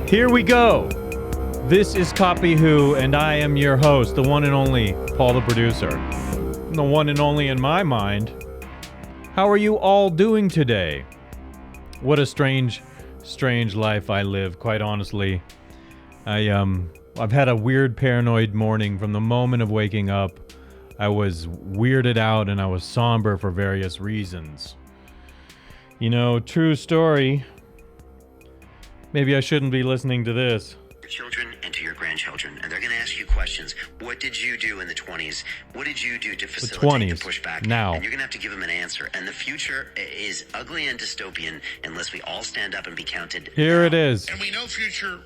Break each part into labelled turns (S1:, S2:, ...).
S1: Here we go. This is Copy Who, and I am your host, the one and only Paul the producer. The one and only in my mind. How are you all doing today? What a strange life I live, quite honestly. I've had a weird paranoid morning from the moment of waking up. I was weirded out and I was somber for various reasons. You know, true story. Maybe I shouldn't be listening to this.
S2: Your children and to your grandchildren, and they're going to ask you questions. What did you do in the 20s? What did you do to facilitate the pushback?
S1: Now.
S2: And you're going to have to give them an answer. And the future is ugly and dystopian unless we all stand up and be counted.
S1: Here it is.
S3: And we know future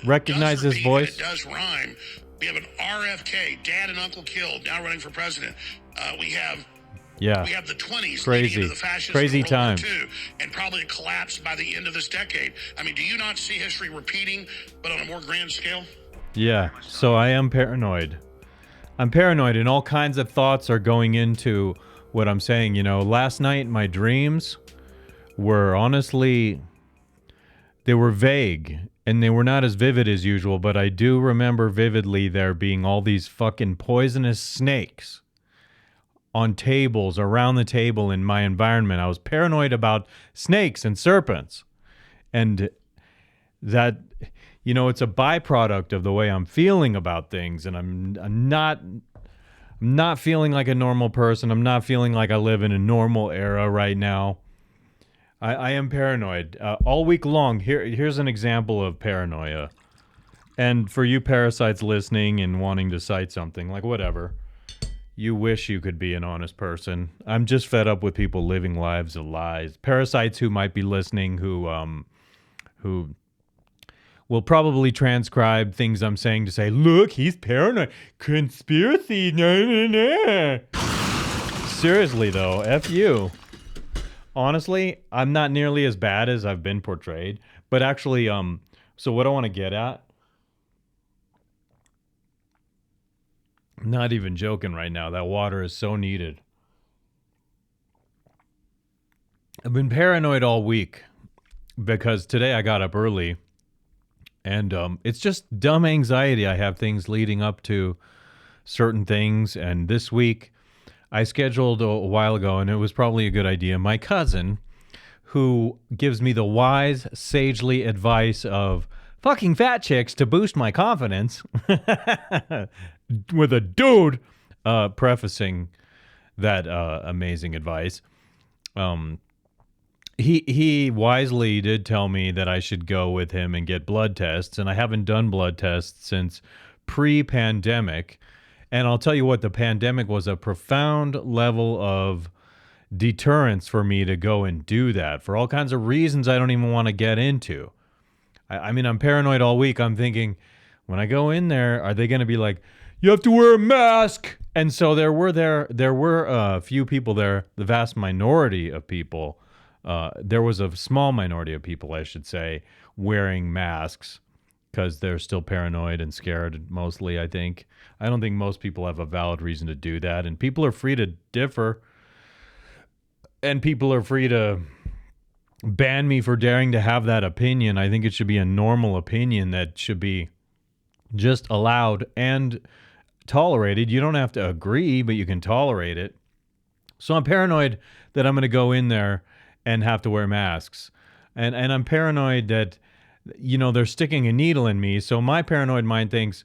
S1: recognize his voice.
S3: It does rhyme. We have an RFK, Dad and Uncle killed, now running for president. We have the 20s leading into the fascist
S1: crazy
S3: World War
S1: time.
S3: II, and probably a collapse by the end of this decade. I mean, do you not see history repeating, but on a more grand scale?
S1: Yeah, so I am paranoid. I'm paranoid, and all kinds of thoughts are going into what I'm saying. You know, last night my dreams were honestly, they were vague, and they were not as vivid as usual, but I do remember vividly there being all these fucking poisonous snakes on tables, around the table in my environment. I was paranoid about snakes and serpents. And that, you know, it's a byproduct of the way I'm feeling about things. And I'm not feeling like a normal person. I'm not feeling like I live in a normal era right now. I am paranoid. All week long, here's an example of paranoia. And for you parasites listening and wanting to cite something, like whatever. You wish you could be an honest person. I'm just fed up with people living lives of lies. Parasites who might be listening, who will probably transcribe things I'm saying to say, look, he's paranoid. Conspiracy. Nah. Seriously, though, F you. Honestly, I'm not nearly as bad as I've been portrayed. But actually, so what I want to get at, I'm not even joking right now. That water is so needed. I've been paranoid all week because today I got up early, and it's just dumb anxiety. I have things leading up to certain things, and this week I scheduled a while ago, and it was probably a good idea. My cousin, who gives me the wise, sagely advice of fucking fat chicks to boost my confidence, with a dude prefacing that amazing advice. He wisely did tell me that I should go with him and get blood tests, and I haven't done blood tests since pre-pandemic. And I'll tell you what, the pandemic was a profound level of deterrence for me to go and do that for all kinds of reasons I don't even want to get into. I mean, I'm paranoid all week. I'm thinking, when I go in there, are they going to be like, you have to wear a mask? And so there were a few people there, the vast minority of people. There was a small minority of people, I should say, wearing masks because they're still paranoid and scared mostly, I think. I don't think most people have a valid reason to do that. And people are free to differ. And people are free to ban me for daring to have that opinion. I think it should be a normal opinion that should be just allowed and tolerated. You don't have to agree, but you can tolerate it. So I'm paranoid that I'm going to go in there and have to wear masks. And I'm paranoid that, you know, they're sticking a needle in me. So my paranoid mind thinks,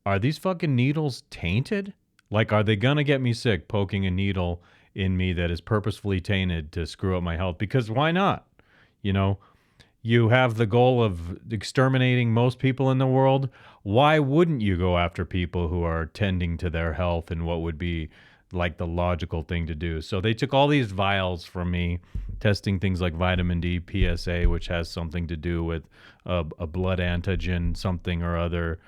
S1: are these fucking needles tainted? Like, are they going to get me sick poking a needle in me that is purposefully tainted to screw up my health? Because why not? You know, you have the goal of exterminating most people in the world. Why wouldn't you go after people who are tending to their health and what would be like the logical thing to do? So they took all these vials from me, testing things like vitamin D, PSA, which has something to do with a blood antigen, something or other,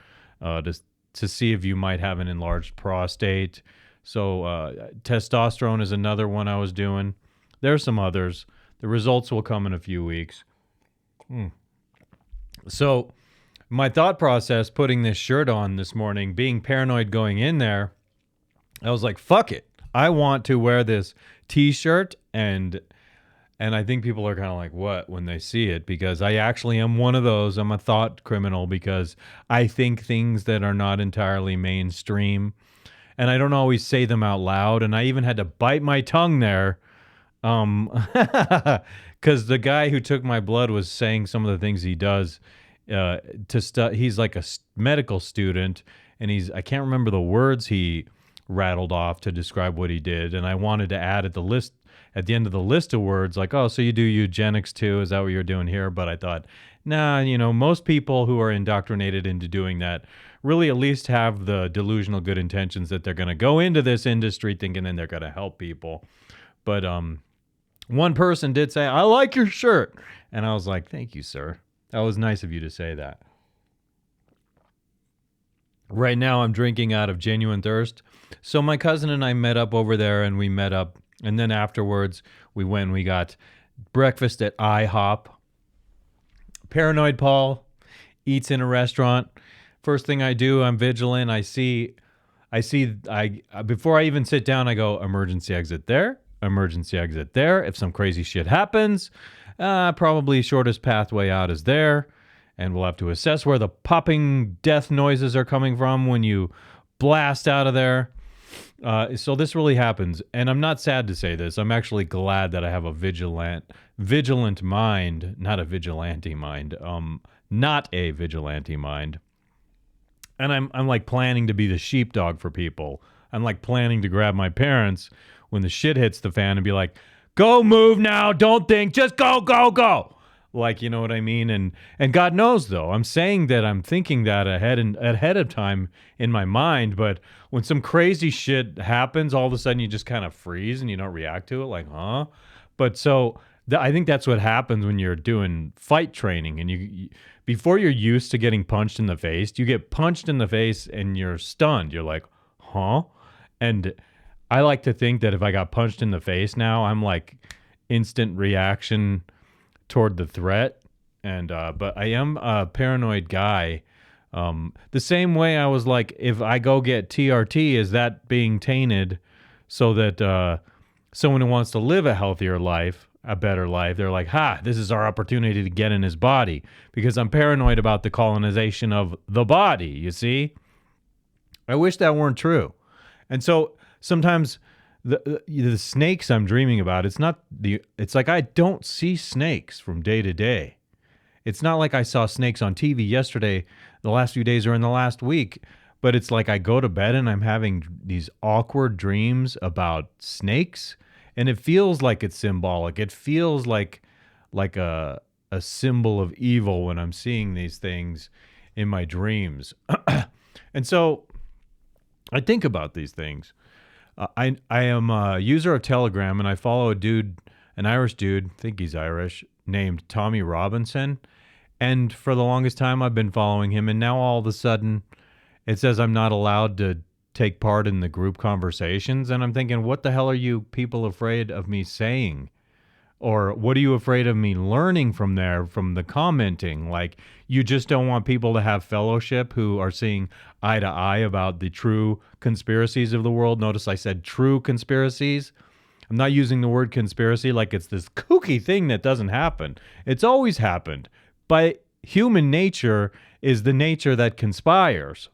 S1: to see if you might have an enlarged prostate. So testosterone is another one I was doing. There's some others. The results will come in a few weeks. So my thought process putting this shirt on this morning, being paranoid going in there, I was like, fuck it. I want to wear this t-shirt and And I think people are kind of like, what, when they see it, because I actually am one of those. I'm a thought criminal because I think things that are not entirely mainstream. And I don't always say them out loud. And I even had to bite my tongue there. Because the guy who took my blood was saying some of the things he does he's like a medical student. And I can't remember the words he rattled off to describe what he did. And I wanted to add at the end of the list of words, like, oh, so you do eugenics too? Is that what you're doing here? But I thought, nah, most people who are indoctrinated into doing that really at least have the delusional good intentions that they're going to go into this industry thinking then they're going to help people. But one person did say, I like your shirt. And I was like, thank you, sir. That was nice of you to say that. Right now, I'm drinking out of genuine thirst. So my cousin and I met up over there, and we met up. And then afterwards, we got breakfast at IHOP. Paranoid Paul eats in a restaurant. First thing I do, I'm vigilant. Before I even sit down, I go, emergency exit there, emergency exit there. If some crazy shit happens, probably shortest pathway out is there. And we'll have to assess where the popping death noises are coming from when you blast out of there. So this really happens. And I'm not sad to say this. I'm actually glad that I have a vigilant mind, not a vigilante mind. Not a vigilante mind. And I'm like planning to be the sheepdog for people. I'm like planning to grab my parents when the shit hits the fan and be like, go move now. Don't think. Just go, go, go. Like, you know what I mean? And God knows, though, I'm saying that I'm thinking that ahead of time in my mind. But when some crazy shit happens, all of a sudden you just kind of freeze and you don't react to it. Like, huh? But so I think that's what happens when you're doing fight training. And you before you're used to getting punched in the face, you get punched in the face and you're stunned. You're like, huh? And I like to think that if I got punched in the face now, I'm like instant reaction toward the threat. And but I am a paranoid guy. The same way I was like, if I go get TRT, is that being tainted so that someone who wants to live a healthier life, a better life, they're like, this is our opportunity to get in his body, because I'm paranoid about the colonization of the body, you see? I wish that weren't true. And so sometimes the snakes I'm dreaming about, it's like I don't see snakes from day to day. It's not like I saw snakes on TV yesterday, the last few days, or in the last week, but it's like I go to bed and I'm having these awkward dreams about snakes, and it feels like it's symbolic. It feels like a symbol of evil when I'm seeing these things in my dreams. And so I think about these things. I am a user of Telegram, and I follow an Irish dude, I think he's Irish, named Tommy Robinson. And for the longest time, I've been following him. And now all of a sudden, it says I'm not allowed to take part in the group conversations. And I'm thinking, what the hell are you people afraid of me saying? Or what are you afraid of me learning from there, from the commenting? Like, you just don't want people to have fellowship who are seeing eye to eye about the true conspiracies of the world. Notice I said true conspiracies. I'm not using the word conspiracy like it's this kooky thing that doesn't happen. It's always happened. But human nature is the nature that conspires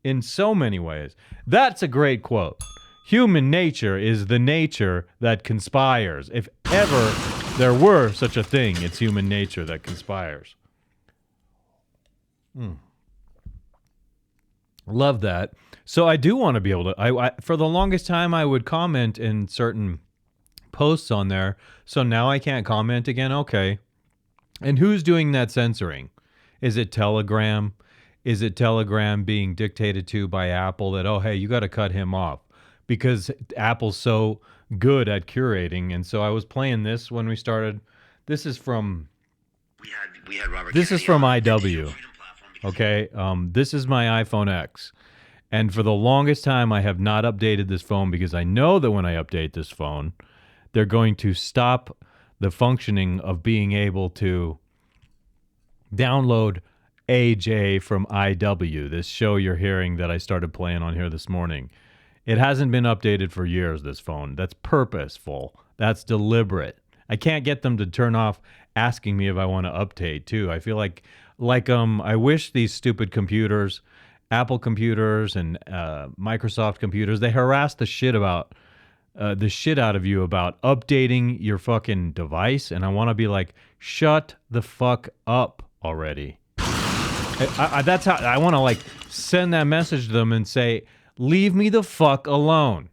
S1: in so many ways. That's a great quote. Human nature is the nature that conspires. If ever there were such a thing, it's human nature that conspires. Love that. So I do want to be able to, I for the longest time, I would comment in certain posts on there. So now I can't comment again. Okay. And who's doing that censoring? Is it Telegram? Is it Telegram being dictated to by Apple that, oh, hey, you got to cut him off? Because Apple's so good at curating. And so I was playing this when we started. This is from
S2: we had Robert
S1: this
S2: Kennedy
S1: is from
S2: on
S1: IW. Okay. This is my iPhone X. And for the longest time, I have not updated this phone because I know that when I update this phone, they're going to stop the functioning of being able to download AJ from IW, this show you're hearing that I started playing on here this morning. It hasn't been updated for years, this phone. That's purposeful. That's deliberate. I can't get them to turn off asking me if I want to update too. I feel like I wish these stupid computers, Apple computers and Microsoft computers, they harass the shit out of you about updating your fucking device, and I want to be like, shut the fuck up already. That's how I want to like send that message to them and say, leave me the fuck alone.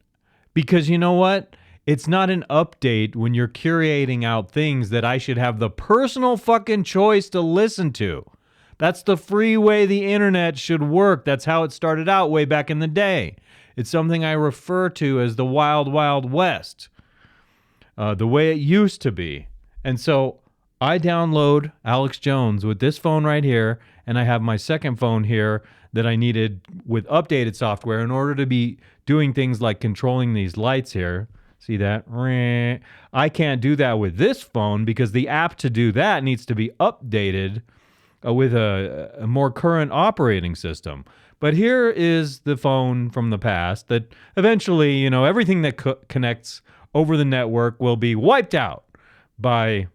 S1: Because you know what? It's not an update when you're curating out things that I should have the personal fucking choice to listen to. That's the free way the internet should work. That's how it started out way back in the day. It's something I refer to as the Wild Wild West, the way it used to be. And so I download Alex Jones with this phone right here, and I have my second phone here that I needed with updated software in order to be doing things like controlling these lights here. See that? I can't do that with this phone because the app to do that needs to be updated with a more current operating system. But here is the phone from the past that eventually, you know, everything that connects over the network will be wiped out by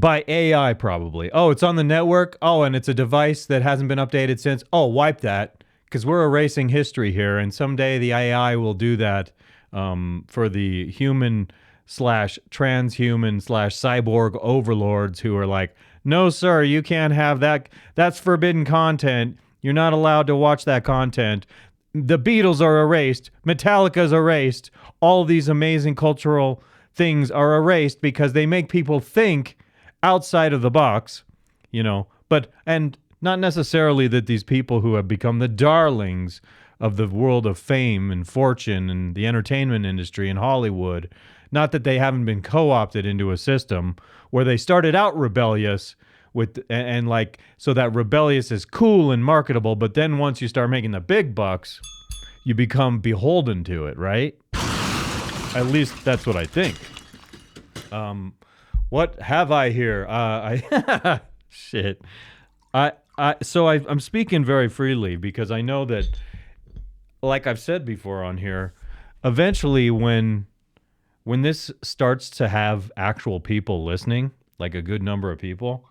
S1: AI probably. Oh, it's on the network. Oh, and it's a device that hasn't been updated since. Oh, wipe that, because we're erasing history here, and someday the AI will do that for the human / transhuman / cyborg overlords who are like, no, sir, you can't have that. That's forbidden content. You're not allowed to watch that content. The Beatles are erased. Metallica's erased. All these amazing cultural things are erased because they make people think outside of the box, you know. And not necessarily that these people who have become the darlings of the world of fame and fortune and the entertainment industry and Hollywood, not that they haven't been co-opted into a system where they started out rebellious and like, so that rebellious is cool and marketable, but then once you start making the big bucks, you become beholden to it, right? At least that's what I think. What have I here? Shit. I'm speaking very freely because I know that, like I've said before on here, eventually when this starts to have actual people listening, like a good number of people,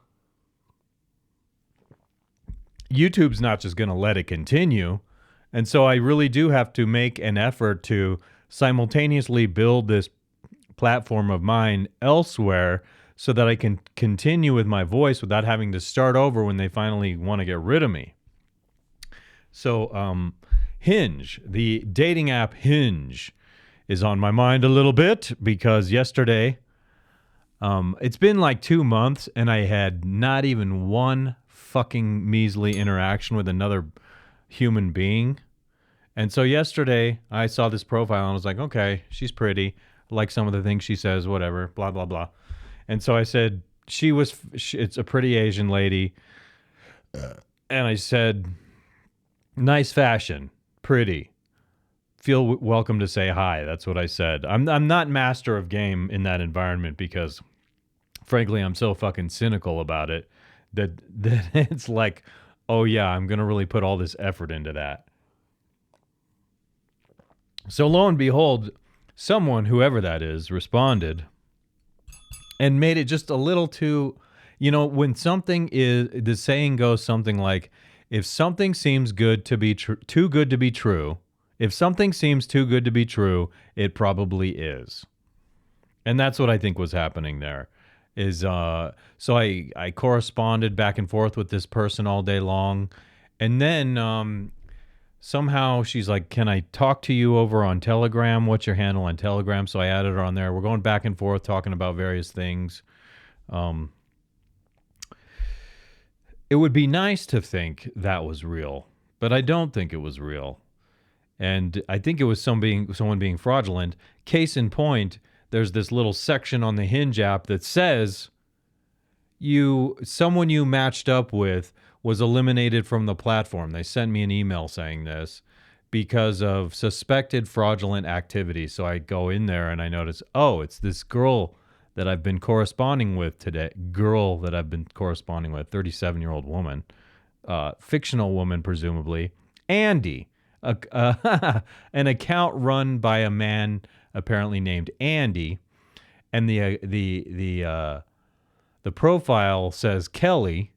S1: YouTube's not just going to let it continue. And so I really do have to make an effort to simultaneously build this platform of mine elsewhere so that I can continue with my voice without having to start over when they finally want to get rid of me. So Hinge, the dating app Hinge, is on my mind a little bit because yesterday, it's been like 2 months and I had not even one fucking measly interaction with another human being. And so yesterday I saw this profile and I was like, okay, she's pretty. I like some of the things she says, whatever, blah, blah, blah. And so I said, it's a pretty Asian lady. And I said, nice fashion, pretty. Feel welcome to say hi. That's what I said. I'm not master of game in that environment because, frankly, I'm so fucking cynical about it that it's like, oh yeah, I'm going to really put all this effort into that. So lo and behold, someone, whoever that is, responded and made it just a little too, you know, when something is, the saying goes something like, if something seems good to be too good to be true, if something seems too good to be true, it probably is. And that's what I think was happening there. So I corresponded back and forth with this person all day long. And then somehow she's like, can I talk to you over on Telegram? What's your handle on Telegram? So I added her on there. We're going back and forth talking about various things. It would be nice to think that was real, but I don't think it was real. And I think it was someone being fraudulent. Case in point, there's this little section on the Hinge app that says someone you matched up with was eliminated from the platform. They sent me an email saying this because of suspected fraudulent activity. So I go in there and I notice, oh, it's this girl that I've been corresponding with today. 37-year-old woman, fictional woman, presumably. Andy, an account run by a man apparently named Andy, and the profile says Kelly,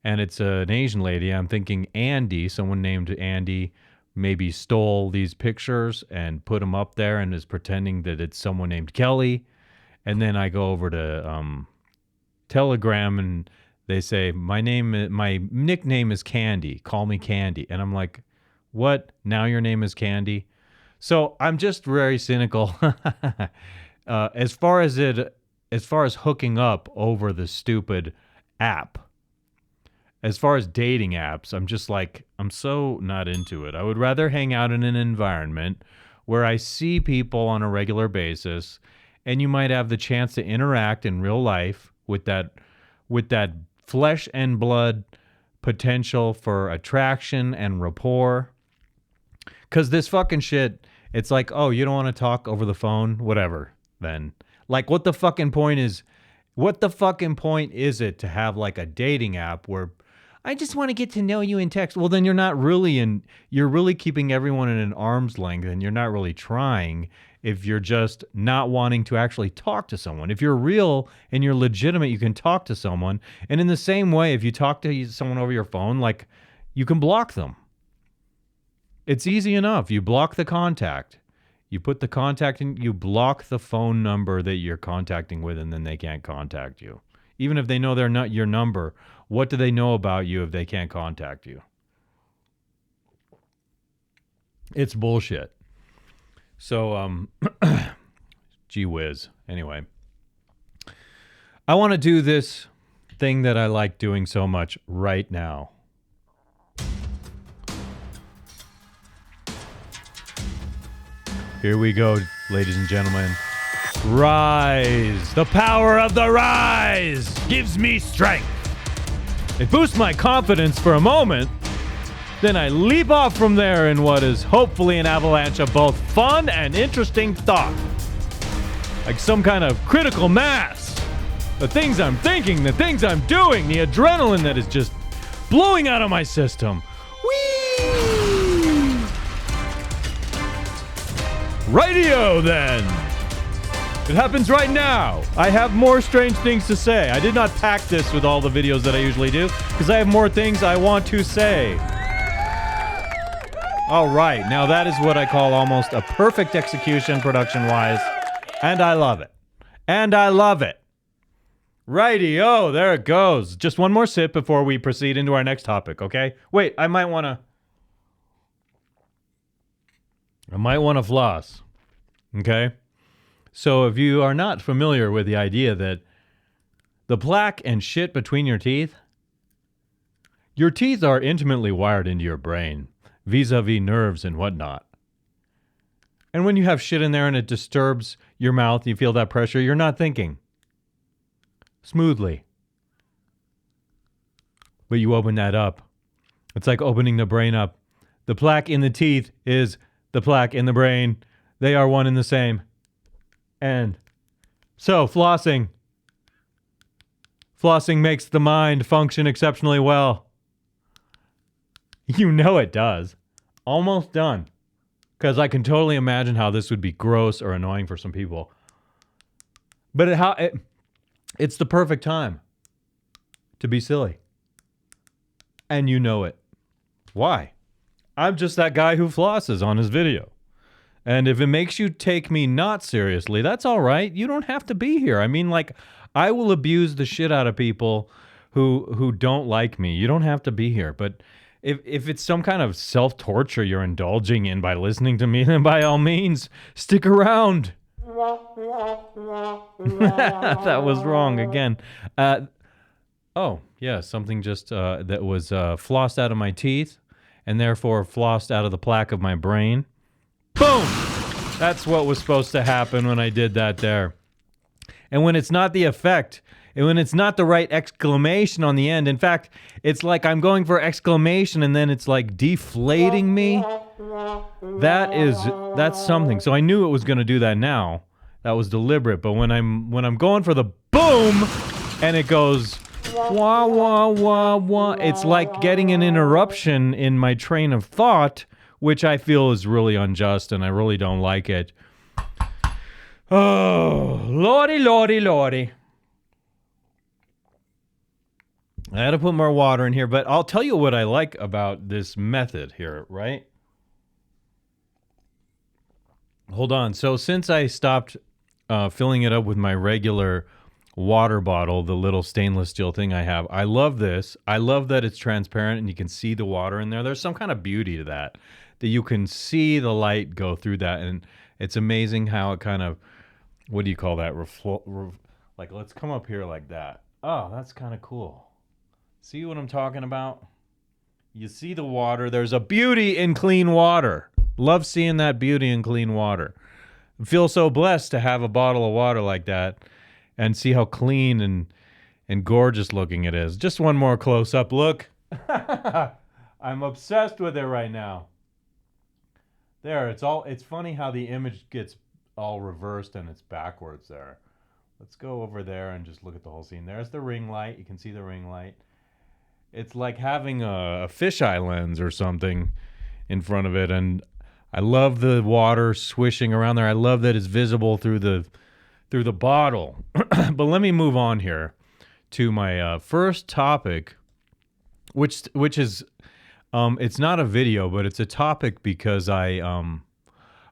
S1: and it's an Asian lady. I'm thinking Andy, someone named Andy, maybe stole these pictures and put them up there and is pretending that it's someone named Kelly. And then I go over to Telegram and they say, my nickname is Candy. Call me Candy. And I'm like, what? Now your name is Candy? So I'm just very cynical. As far as hooking up over the stupid app, as far as dating apps, I'm just like, I'm so not into it. I would rather hang out in an environment where I see people on a regular basis, and you might have the chance to interact in real life with that flesh and blood potential for attraction and rapport. Because this fucking shit, it's like, oh, you don't want to talk over the phone? Whatever, then. Like, what the fucking point is it to have like a dating app where I just want to get to know you in text? Well, then you're really keeping everyone at an arm's length, and you're not really trying if you're just not wanting to actually talk to someone. If you're real and you're legitimate, you can talk to someone. And in the same way, if you talk to someone over your phone, like, you can block them. It's easy enough. You block the contact. You put the contact in, you block the phone number that you're contacting with, and then they can't contact you. Even if they know they're not your number, what do they know about you if they can't contact you? It's bullshit. So, gee whiz. Anyway, I want to do this thing that I like doing so much right now. Here we go, ladies and gentlemen. Rise. The power of the rise gives me strength. It boosts my confidence for a moment. Then I leap off from there in what is hopefully an avalanche of both fun and interesting thought. Like some kind of critical mass. The things I'm thinking, the things I'm doing, the adrenaline that is just blowing out of my system. Whee! Rightio then. It happens right now. I have more strange things to say. I did not pack this with all the videos that I usually do because I have more things I want to say. All right. Now that is what I call almost a perfect execution production-wise. And I love it. And I love it. Righty-o, there it goes. Just one more sip before we proceed into our next topic, okay? Wait, I might want to floss. Okay? So if you are not familiar with the idea that the plaque and shit between your teeth are intimately wired into your brain, vis-a-vis nerves and whatnot. And when you have shit in there and it disturbs your mouth, you feel that pressure, you're not thinking smoothly. But you open that up. It's like opening the brain up. The plaque in the teeth is the plaque in the brain. They are one and the same. And so flossing makes the mind function exceptionally well. You know it does. Almost done. Because I can totally imagine how this would be gross or annoying for some people. But it's the perfect time to be silly. And you know it. Why? I'm just that guy who flosses on his video. And if it makes you take me not seriously, that's all right. You don't have to be here. I mean, like, I will abuse the shit out of people who don't like me. You don't have to be here. But if it's some kind of self-torture you're indulging in by listening to me, then by all means, stick around. That was wrong again. Oh, yeah, something just that was flossed out of my teeth and therefore flossed out of the plaque of my brain. Boom! That's what was supposed to happen when I did that there. And when it's not the effect, and when it's not the right exclamation on the end, in fact, it's like I'm going for exclamation and then it's like deflating me. That's something. So I knew it was going to do that now. That was deliberate. But when I'm going for the boom and it goes wah wah wah wah, it's like getting an interruption in my train of thought, which I feel is really unjust and I really don't like it. Oh, lordy, lordy, lordy. I had to put more water in here, but I'll tell you what I like about this method here, right? Hold on. So since I stopped filling it up with my regular water bottle, the little stainless steel thing I have, I love this. I love that it's transparent and you can see the water in there. There's some kind of beauty to that you can see the light go through that. And it's amazing how it kind of, what do you call that? Like, let's come up here like that. Oh, that's kind of cool. See what I'm talking about? You see the water. There's a beauty in clean water. Love seeing that beauty in clean water. I feel so blessed to have a bottle of water like that and see how clean and gorgeous looking it is. Just one more close-up look. I'm obsessed with it right now. There, it's funny how the image gets all reversed and it's backwards there. Let's go over there and just look at the whole scene. There's the ring light. You can see the ring light. It's like having a fisheye lens or something in front of it. And I love the water swishing around there. I love that it's visible through the bottle. But let me move on here to my first topic, which is it's not a video, but it's a topic because I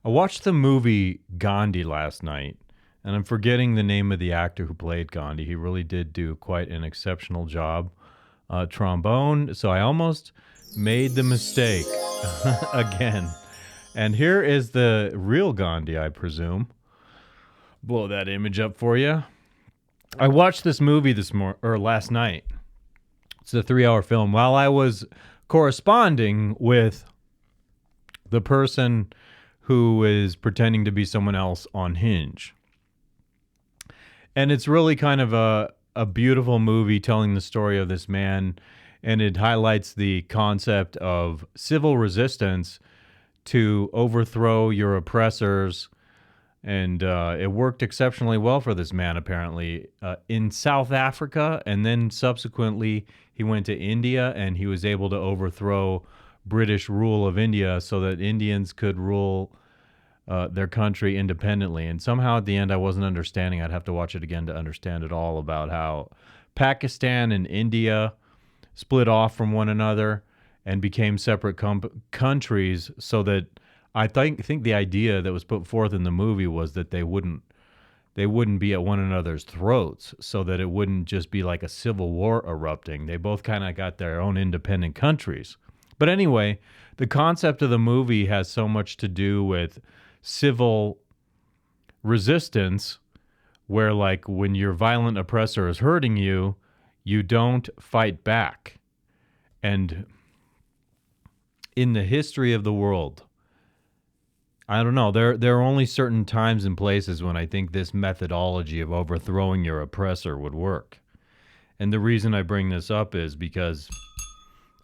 S1: watched the movie Ghandi last night, and I'm forgetting the name of the actor who played Ghandi. He really did do quite an exceptional job. Trombone, so I almost made the mistake again. And here is the real Ghandi, I presume. Blow that image up for you. I watched this movie last night. It's a 3-hour film. While I was corresponding with the person who is pretending to be someone else on Hinge. And it's really kind of a beautiful movie telling the story of this man, and it highlights the concept of civil resistance to overthrow your oppressors. And it worked exceptionally well for this man, apparently, in South Africa. And then subsequently, he went to India, and he was able to overthrow British rule of India so that Indians could rule their country independently. And somehow at the end, I wasn't understanding. I'd have to watch it again to understand it all, about how Pakistan and India split off from one another and became separate countries, so that I think the idea that was put forth in the movie was that they wouldn't be at one another's throats, so that it wouldn't just be like a civil war erupting. They both kind of got their own independent countries. But anyway, the concept of the movie has so much to do with civil resistance, where like when your violent oppressor is hurting you, you don't fight back. And in the history of the world, I don't know, there are only certain times and places when I think this methodology of overthrowing your oppressor would work. And the reason I bring this up is because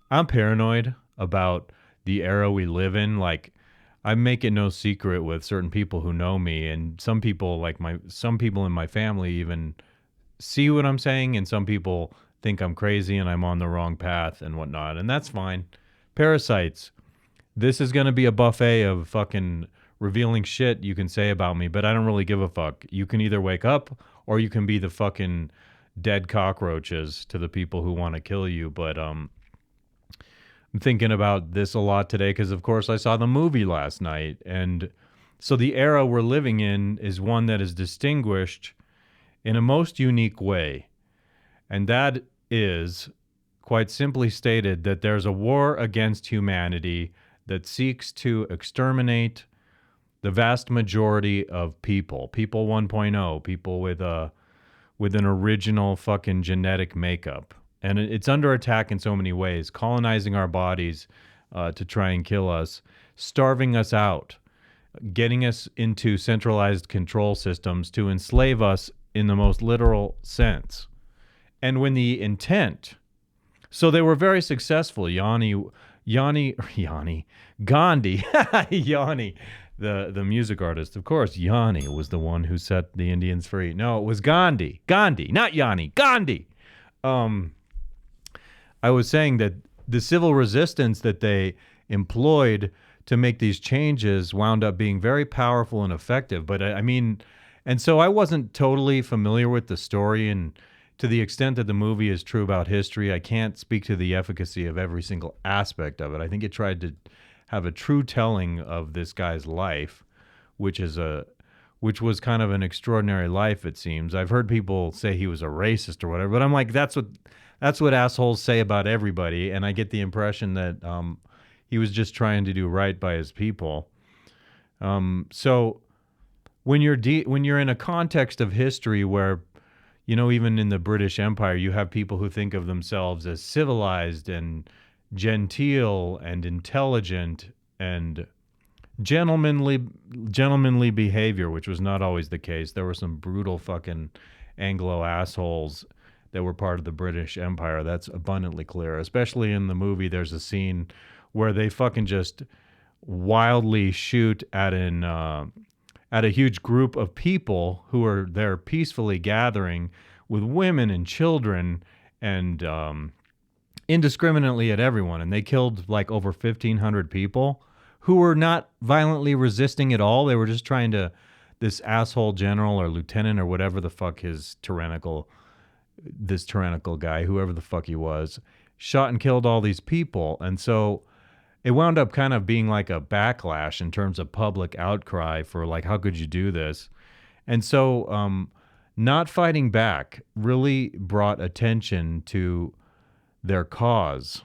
S1: I'm paranoid about the era we live in. Like, I make it no secret with certain people who know me, and some people in my family even see what I'm saying, and some people think I'm crazy and I'm on the wrong path and whatnot, and that's fine. Parasites. This is going to be a buffet of fucking revealing shit you can say about me, but I don't really give a fuck. You can either wake up or you can be the fucking dead cockroaches to the people who want to kill you. But I'm thinking about this a lot today because, of course, I saw the movie last night. And so the era we're living in is one that is distinguished in a most unique way. And that is, quite simply stated, that there's a war against humanity that seeks to exterminate the vast majority of people. People 1.0, people with an original fucking genetic makeup. And it's under attack in so many ways, colonizing our bodies to try and kill us, starving us out, getting us into centralized control systems to enslave us in the most literal sense. And when the intent... So they were very successful. Gandhi, Yanni, the music artist. Of course, Yanni was the one who set the Indians free. No, it was Gandhi, not Yanni, Gandhi. I was saying that the civil resistance that they employed to make these changes wound up being very powerful and effective. But I mean, And so I wasn't totally familiar with the story, and to the extent that the movie is true about history, I can't speak to the efficacy of every single aspect of it. I think it tried to have a true telling of this guy's life, which was kind of an extraordinary life, it seems. I've heard people say he was a racist or whatever, but I'm like, that's what assholes say about everybody, and I get the impression that he was just trying to do right by his people. So when you're in a context of history where, even in the British Empire, you have people who think of themselves as civilized and genteel and intelligent and gentlemanly behavior, which was not always the case. There were some brutal fucking Anglo assholes that were part of the British Empire. That's abundantly clear. Especially in the movie, there's a scene where they fucking just wildly shoot at a huge group of people who are there peacefully gathering with women and children and indiscriminately at everyone. And they killed like over 1,500 people who were not violently resisting at all. They were just trying to, this asshole general or lieutenant or whatever the fuck this tyrannical guy, whoever the fuck he was, shot and killed all these people. And so it wound up kind of being like a backlash in terms of public outcry for like, how could you do this? And so not fighting back really brought attention to their cause.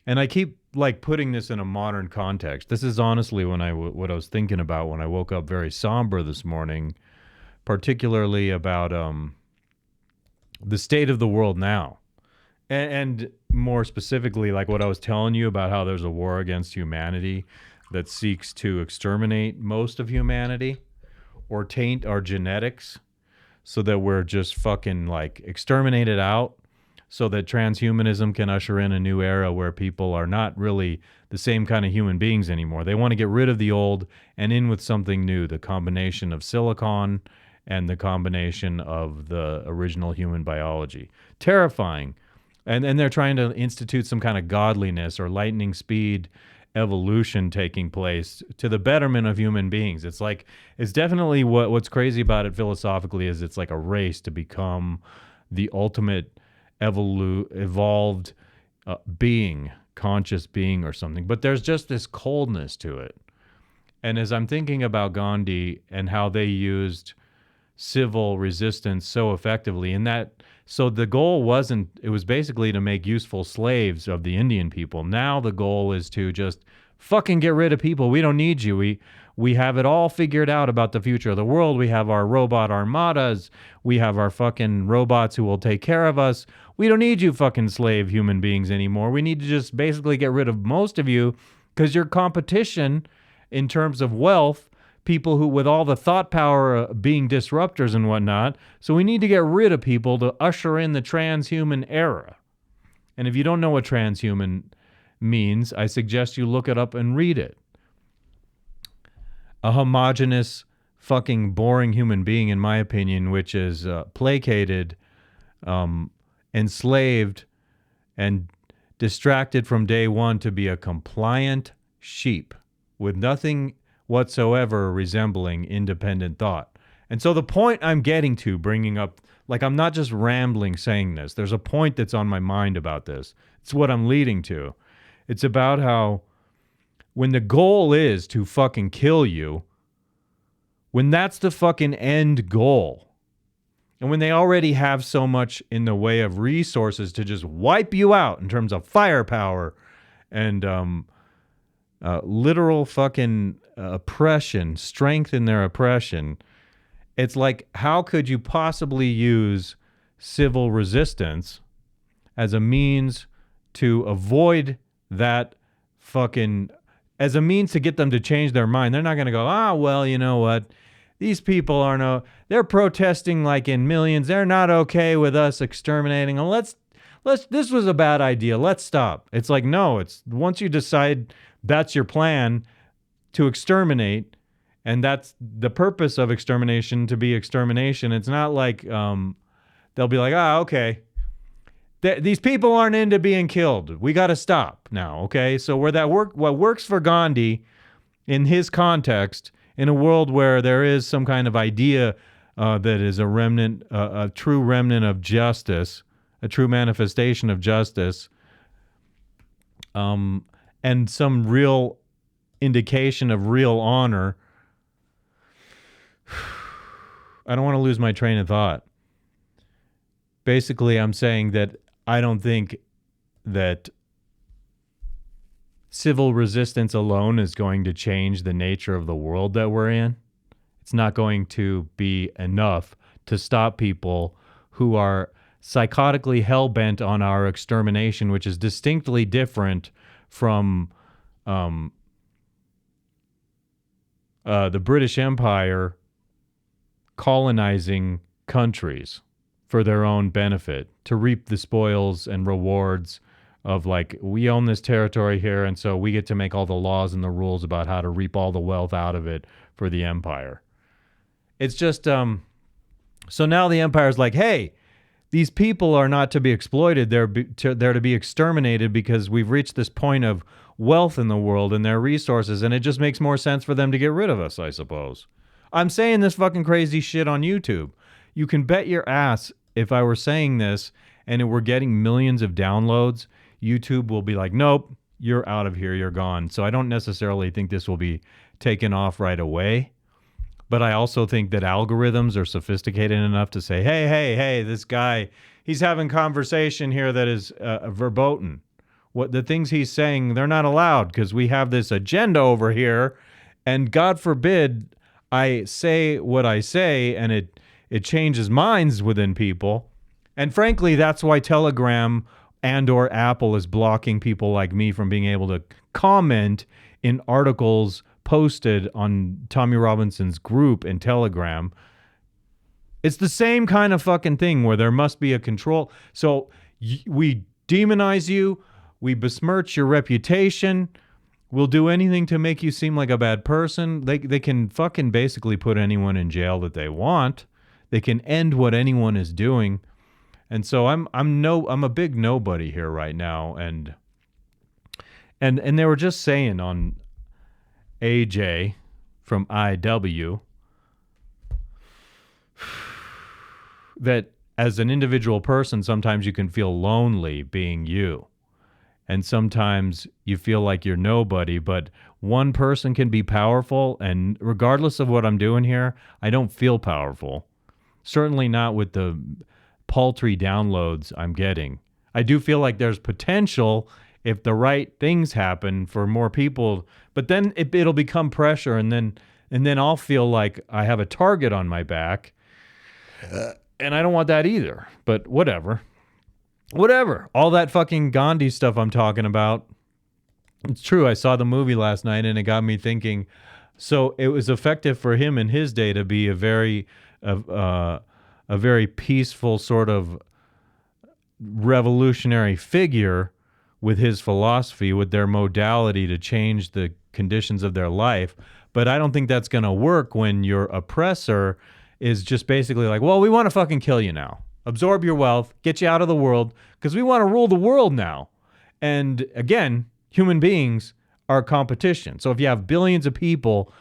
S1: And I keep like putting this in a modern context. This is honestly what I was thinking about when I woke up very somber this morning, particularly about the state of the world now. And more specifically, like what I was telling you about how there's a war against humanity that seeks to exterminate most of humanity or taint our genetics so that we're just fucking like exterminated out, so that transhumanism can usher in a new era where people are not really the same kind of human beings anymore. They want to get rid of the old and in with something new, the combination of silicon and the combination of the original human biology. Terrifying. And they're trying to institute some kind of godliness or lightning speed evolution taking place to the betterment of human beings. It's like, it's definitely what's crazy about it philosophically is it's like a race to become the ultimate evolved being, conscious being or something. But there's just this coldness to it. And as I'm thinking about Ghandi and how they used civil resistance so effectively, in that, so the goal it was basically to make useful slaves of the Indian people. Now the goal is to just fucking get rid of people. We don't need you. We have it all figured out about the future of the world. We have our robot armadas. We have our fucking robots who will take care of us. We don't need you fucking slave human beings anymore. We need to just basically get rid of most of you because your competition in terms of wealth, people who with all the thought power being disruptors and whatnot. So we need to get rid of people to usher in the transhuman era. And if you don't know what transhuman means, I suggest you look it up and read it. A homogenous, fucking boring human being, in my opinion, which is placated, enslaved, and distracted from day one to be a compliant sheep with nothing whatsoever resembling independent thought. And so the point I'm getting to, bringing up, like I'm not just rambling saying this. There's a point that's on my mind about this. It's what I'm leading to. It's about how when the goal is to fucking kill you, when that's the fucking end goal, and when they already have so much in the way of resources to just wipe you out in terms of firepower and literal fucking oppression, strength in their oppression, it's like, how could you possibly use civil resistance as a means to avoid that fucking, as a means to get them to change their mind? They're not going to go, well, you know what? These people they're protesting like in millions. They're not okay with us exterminating them. This was a bad idea. Let's stop. It's like, no, it's once you decide that's your plan to exterminate, and that's the purpose of extermination, to be extermination. It's not like they'll be like, okay, these people aren't into being killed. We got to stop now, okay? So what works for Ghandi in his context in a world where there is some kind of idea that is a remnant, a true remnant of justice, a true manifestation of justice, and some real indication of real honor. I don't want to lose my train of thought. Basically, I'm saying that I don't think that civil resistance alone is going to change the nature of the world that we're in. It's not going to be enough to stop people who are psychotically hell-bent on our extermination, which is distinctly different from the British Empire colonizing countries for their own benefit, to reap the spoils and rewards of, like, we own this territory here, and so we get to make all the laws and the rules about how to reap all the wealth out of it for the empire. It's just, so now the empire's like, hey, these people are not to be exploited. They're to be exterminated because we've reached this point of wealth in the world and their resources, and it just makes more sense for them to get rid of us, I suppose. I'm saying this fucking crazy shit on YouTube. You can bet your ass if I were saying this and we're getting millions of downloads, YouTube will be like, nope, you're out of here, you're gone. So I don't necessarily think this will be taken off right away. But I also think that algorithms are sophisticated enough to say, hey, this guy, he's having conversation here that is verboten. What the things he's saying, they're not allowed because we have this agenda over here. And God forbid I say what I say and it changes minds within people. And frankly, that's why Telegram and or Apple is blocking people like me from being able to comment in articles posted on Tommy Robinson's group in Telegram. It's the same kind of fucking thing where there must be a control. So we demonize you, we besmirch your reputation, we'll do anything to make you seem like a bad person. They can fucking basically put anyone in jail that they want. They can end what anyone is doing. And so I'm a big nobody here right now, and they were just saying on AJ from IW that as an individual person, sometimes you can feel lonely being you. And sometimes you feel like you're nobody, but one person can be powerful. And regardless of what I'm doing here, I don't feel powerful. Certainly not with the paltry downloads I'm getting. I do feel like there's potential if the right things happen for more people, but then it'll become pressure, and then I'll feel like I have a target on my back, and I don't want that either. But whatever. All that fucking Ghandi stuff I'm talking about, it's true. I saw the movie last night, and it got me thinking. So it was effective for him in his day to be a very peaceful sort of revolutionary figure with his philosophy, with their modality to change the conditions of their life. But I don't think that's going to work when your oppressor is just basically like, well, we want to fucking kill you now. Absorb your wealth, get you out of the world, because we want to rule the world now. And again, human beings are competition. So if you have billions of people,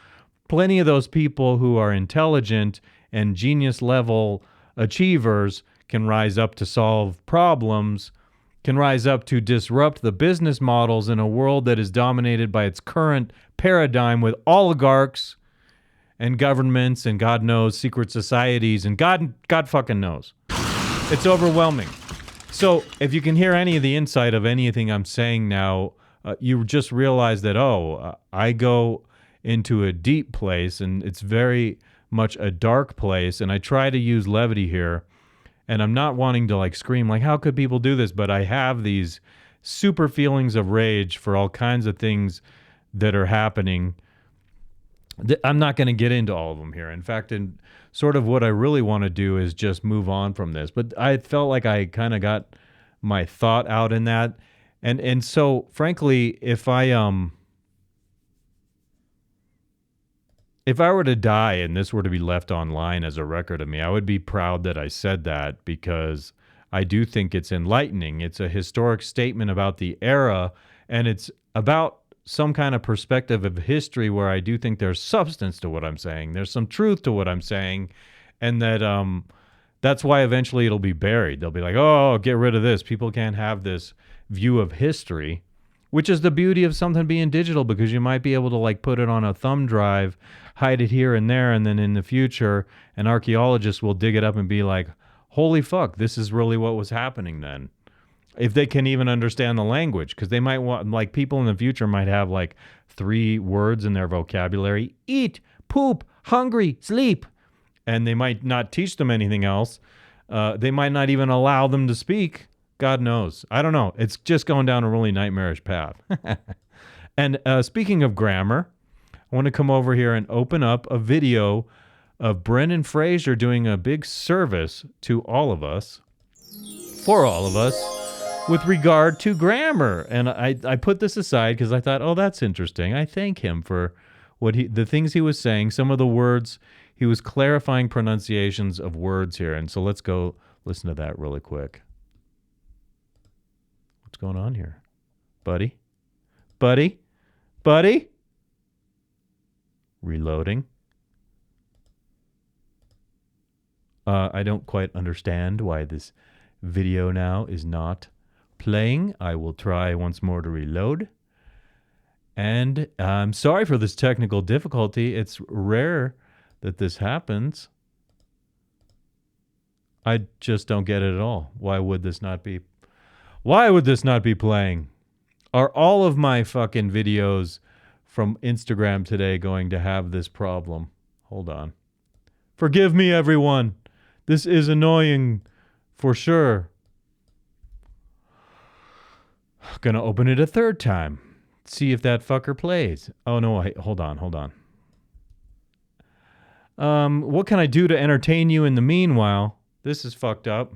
S1: plenty of those people who are intelligent and genius level achievers can rise up to solve problems, can rise up to disrupt the business models in a world that is dominated by its current paradigm with oligarchs and governments and God knows secret societies and God fucking knows. It's overwhelming. So if you can hear any of the insight of anything I'm saying now, you just realize that, I go into a deep place and it's very much a dark place, and I try to use levity here. And I'm not wanting to like scream like, how could people do this? But I have these super feelings of rage for all kinds of things that are happening. I'm not going to get into all of them here. In fact, in sort of what I really want to do is just move on from this. But I felt like I kind of got my thought out in that. And so, frankly, if I were to die and this were to be left online as a record of me, I would be proud that I said that, because I do think it's enlightening. It's a historic statement about the era, and it's about some kind of perspective of history where I do think there's substance to what I'm saying. There's some truth to what I'm saying, and that's why eventually it'll be buried. They'll be like, oh, get rid of this. People can't have this view of history, which is the beauty of something being digital, because you might be able to like put it on a thumb drive, hide it here and there, and then in the future, an archaeologist will dig it up and be like, holy fuck, this is really what was happening then. If they can even understand the language, because they might want, like, people in the future might have like 3 words in their vocabulary: eat, poop, hungry, sleep. And they might not teach them anything else. They might not even allow them to speak. God knows. I don't know. It's just going down a really nightmarish path. And speaking of grammar, I want to come over here and open up a video of Brendan Fraser doing a big service to all of us, for all of us, with regard to grammar. And I put this aside because I thought, oh, that's interesting. I thank him for the things he was saying, some of the words. He was clarifying pronunciations of words here. And so let's go listen to that really quick. What's going on here? Buddy? Buddy? Buddy? Reloading. I don't quite understand why this video now is not playing. I will try once more to reload. And I'm sorry for this technical difficulty. It's rare that this happens. I just don't get it at all. Why would this not be playing? Are all of my fucking videos from Instagram today going to have this problem? Hold on. Forgive me, everyone. This is annoying for sure. Gonna open it a third time. See if that fucker plays. Oh no, hold on. What can I do to entertain you in the meanwhile? This is fucked up.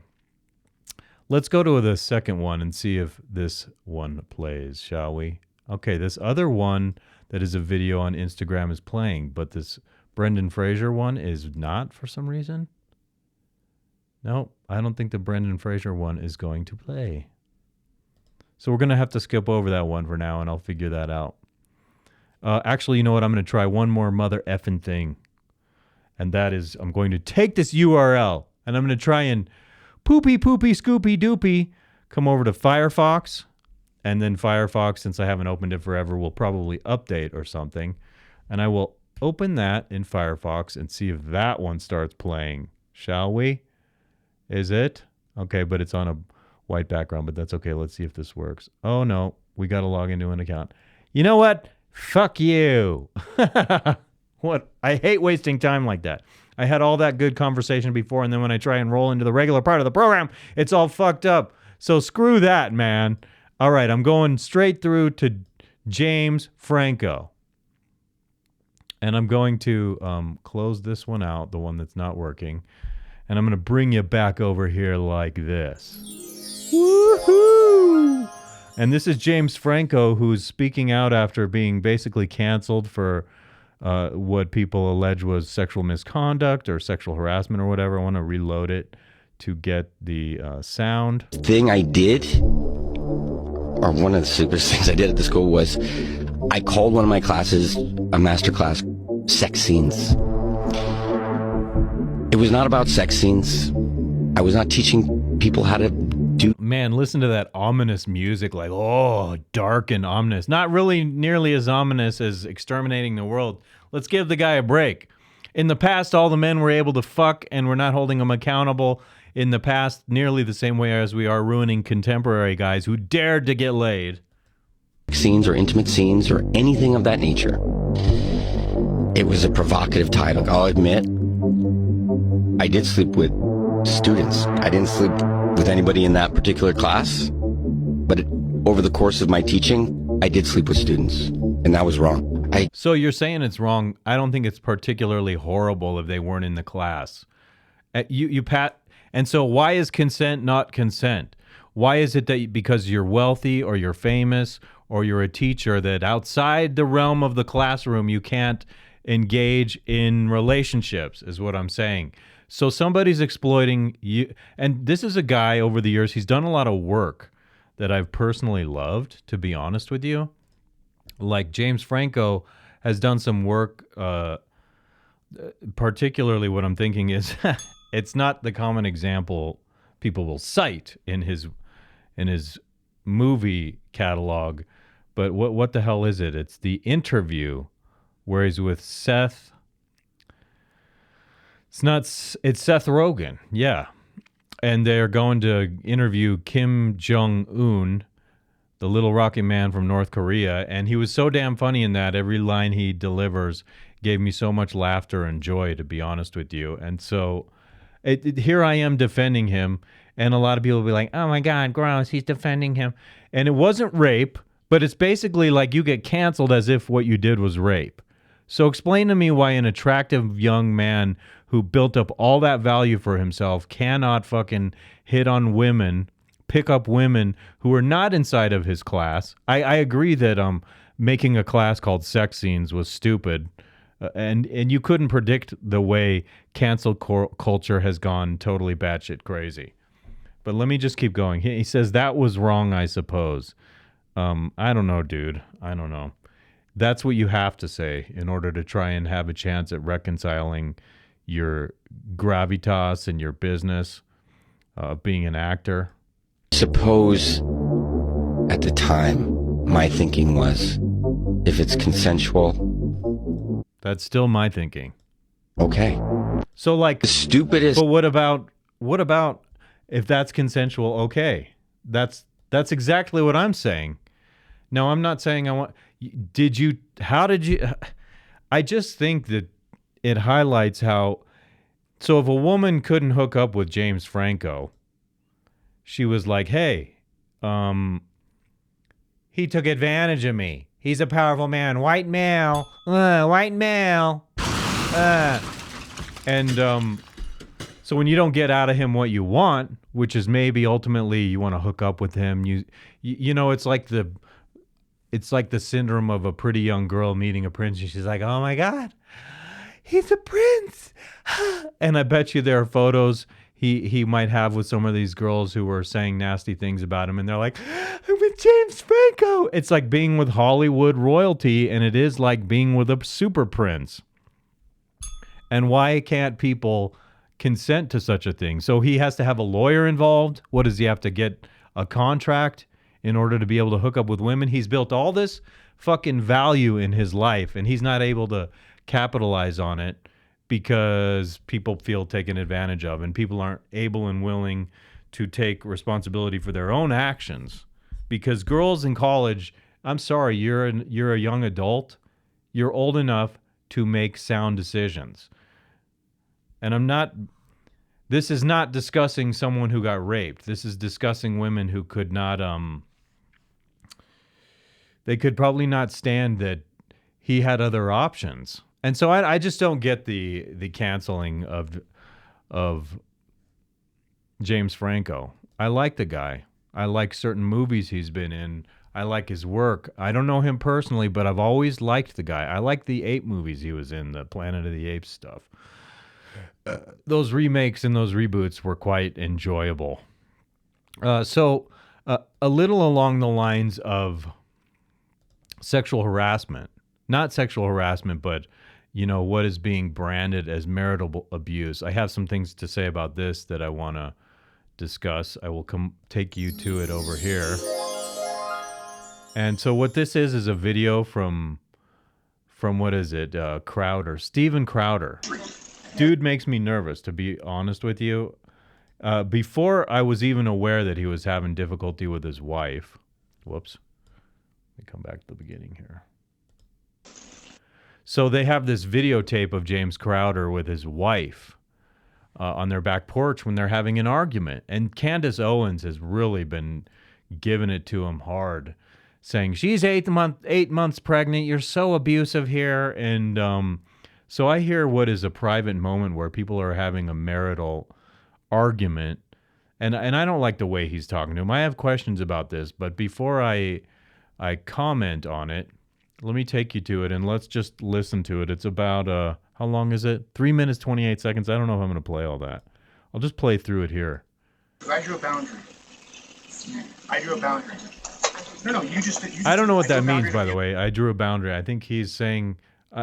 S1: Let's go to the second one and see if this one plays, shall we? Okay, this other one that is a video on Instagram is playing, but this Brendan Fraser one is not for some reason. No, I don't think the Brendan Fraser one is going to play. So we're going to have to skip over that one for now, and I'll figure that out. Actually, you know what? I'm going to try one more mother effing thing. And that is, I'm going to take this URL, and I'm going to try and poopy scoopy doopy come over to Firefox. And then Firefox, since I haven't opened it forever, will probably update or something. And I will open that in Firefox and see if that one starts playing. Shall we? Is it? Okay, but it's on a white background, but that's okay. Let's see if this works. Oh, no. We got to log into an account. You know what? Fuck you. What? I hate wasting time like that. I had all that good conversation before, and then when I try and roll into the regular part of the program, it's all fucked up. So screw that, man. All right, I'm going straight through to James Franco. And I'm going to close this one out, the one that's not working. And I'm going to bring you back over here like this. Woohoo! And this is James Franco, who's speaking out after being basically canceled for what people allege was sexual misconduct or sexual harassment or whatever. I want to reload it to get the sound.
S4: Thing I did, or one of the stupidest things I did at the school, was I called one of my classes a master class, sex scenes. It was not about sex scenes. I was not teaching people how to do.
S1: Man, listen to that ominous music, like, oh, dark and ominous. Not really nearly as ominous as exterminating the world. Let's give the guy a break. In the past, all the men were able to fuck, and we're not holding them accountable in the past nearly the same way as we are ruining contemporary guys who dared to get laid.
S4: Scenes or intimate scenes or anything of that nature. It was a provocative title. I'll admit, I did sleep with students. I didn't sleep with anybody in that particular class, but over the course of my teaching, I did sleep with students, and that was wrong.
S1: So you're saying it's wrong. I don't think it's particularly horrible if they weren't in the class. And so why is consent not consent? Why is it that because you're wealthy or you're famous or you're a teacher that outside the realm of the classroom you can't engage in relationships is what I'm saying. So somebody's exploiting you. And this is a guy over the years, he's done a lot of work that I've personally loved, to be honest with you. Like James Franco has done some work. Particularly, what I'm thinking is, it's not the common example people will cite in his movie catalog, but what the hell is it? It's The Interview, where he's with Seth. It's Seth Rogen, yeah, and they're going to interview Kim Jong-un, the little rocket man from North Korea, and he was so damn funny in that. Every line he delivers gave me so much laughter and joy, to be honest with you. And so here I am defending him, and a lot of people will be like, oh my God, gross, he's defending him. And it wasn't rape, but it's basically like you get canceled as if what you did was rape. So explain to me why an attractive young man who built up all that value for himself cannot fucking hit on women, pick up women who are not inside of his class. I agree that making a class called Sex Scenes was stupid, and you couldn't predict the way cancel culture has gone totally batshit crazy. But let me just keep going. He says that was wrong, I suppose. I don't know, dude. I don't know. That's what you have to say in order to try and have a chance at reconciling your gravitas and your business of being an actor.
S4: Suppose at the time my thinking was, if it's consensual,
S1: that's still my thinking.
S4: Okay.
S1: So like
S4: the stupidest.
S1: But what about if that's consensual? Okay, that's exactly what I'm saying. No, I'm not saying I want. How did you? I just think that it highlights how. So if a woman couldn't hook up with James Franco, she was like, "Hey, he took advantage of me. He's a powerful man, white male, white male." So when you don't get out of him what you want, which is maybe ultimately you want to hook up with him, you know, it's like the syndrome of a pretty young girl meeting a prince, and she's like, "Oh my God, he's a prince." And I bet you there are photos he might have with some of these girls who were saying nasty things about him, and they're like, "I'm with James Franco." It's like being with Hollywood royalty, and it is like being with a super prince. And why can't people consent to such a thing? So he has to have a lawyer involved. What does he have to get a contract in order to be able to hook up with women? He's built all this fucking value in his life, and he's not able to capitalize on it because people feel taken advantage of, and people aren't able and willing to take responsibility for their own actions. Because girls in college, I'm sorry, you're a young adult. You're old enough to make sound decisions. And this is not discussing someone who got raped. This is discussing women who could not, they could probably not stand that he had other options. And so I just don't get the canceling of James Franco. I like the guy. I like certain movies he's been in. I like his work. I don't know him personally, but I've always liked the guy. I like the ape movies he was in, the Planet of the Apes stuff. Those remakes and those reboots were quite enjoyable. So a little along the lines of sexual harassment, not sexual harassment, but you know, what is being branded as marital abuse. I have some things to say about this that I want to discuss. I will take you to it over here. And so what this is a video from what is it? Crouder, Steven Crouder. Dude makes me nervous, to be honest with you. Before I was even aware that he was having difficulty with his wife. Whoops. Let me come back to the beginning here. So they have this videotape of James Crouder with his wife on their back porch when they're having an argument. And Candace Owens has really been giving it to him hard, saying, she's 8 months pregnant. You're so abusive here. And so I hear what is a private moment where people are having a marital argument. And I don't like the way he's talking to him. I have questions about this. But before I comment on it, let me take you to it, and let's just listen to it. It's about, how long is it? 3 minutes, 28 seconds. I don't know if I'm going to play all that. I'll just play through it here.
S5: I drew a boundary. I drew a boundary.
S3: No, you just
S1: I don't know what that means, by the way. I drew a boundary. I think he's saying,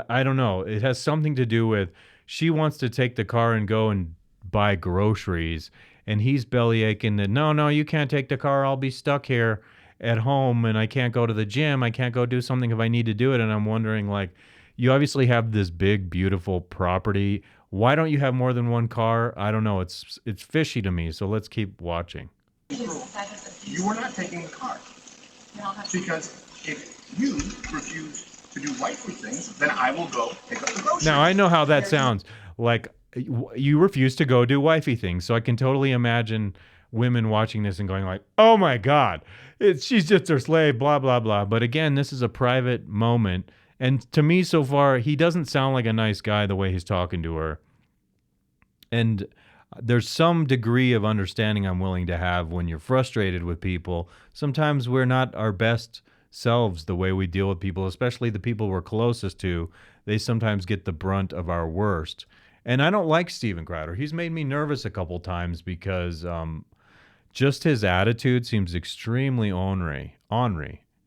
S1: I don't know. It has something to do with she wants to take the car and go and buy groceries, and he's belly aching that, no, you can't take the car. I'll be stuck here at home, and I can't go to the gym. I can't go do something if I need to do it. And I'm wondering, like, you obviously have this big, beautiful property. Why don't you have more than one car? I don't know. It's fishy to me, so let's keep watching.
S3: You are not taking the car. Because if you refuse to do wifely things, then I will go pick up the groceries.
S1: Now, I know how that sounds. Like, you refuse to go do wifey things, so I can totally imagine women watching this and going like, oh my God, she's just her slave, blah, blah, blah. But again, this is a private moment. And to me, so far, he doesn't sound like a nice guy the way he's talking to her. And there's some degree of understanding I'm willing to have when you're frustrated with people. Sometimes we're not our best selves the way we deal with people, especially the people we're closest to. They sometimes get the brunt of our worst. And I don't like Steven Crowder. He's made me nervous a couple times because just his attitude seems extremely ornery.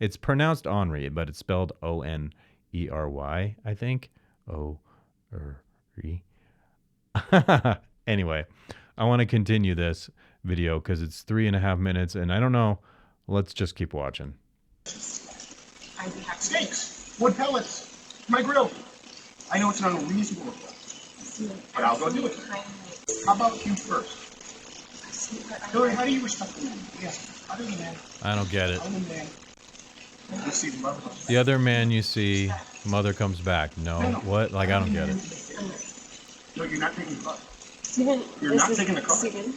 S1: It's pronounced ornery, but it's spelled O-N-E-R-Y, I think. O-R-E. Anyway, I want to continue this video because it's 3.5 minutes, and I don't know. Let's just keep watching.
S3: Steaks, wood pellets, my grill. I know it's an unreasonable request, but I'll go do it. How about you first? Hillary, how do you respect the man? Yes, other than man.
S1: I don't get it.
S3: Other than man. You see the mother.
S1: The other man you see, mother comes back. No, what? Like, I don't get it.
S3: No, you're not taking the car.
S5: Steven,
S3: you're not taking the car.
S5: Steven,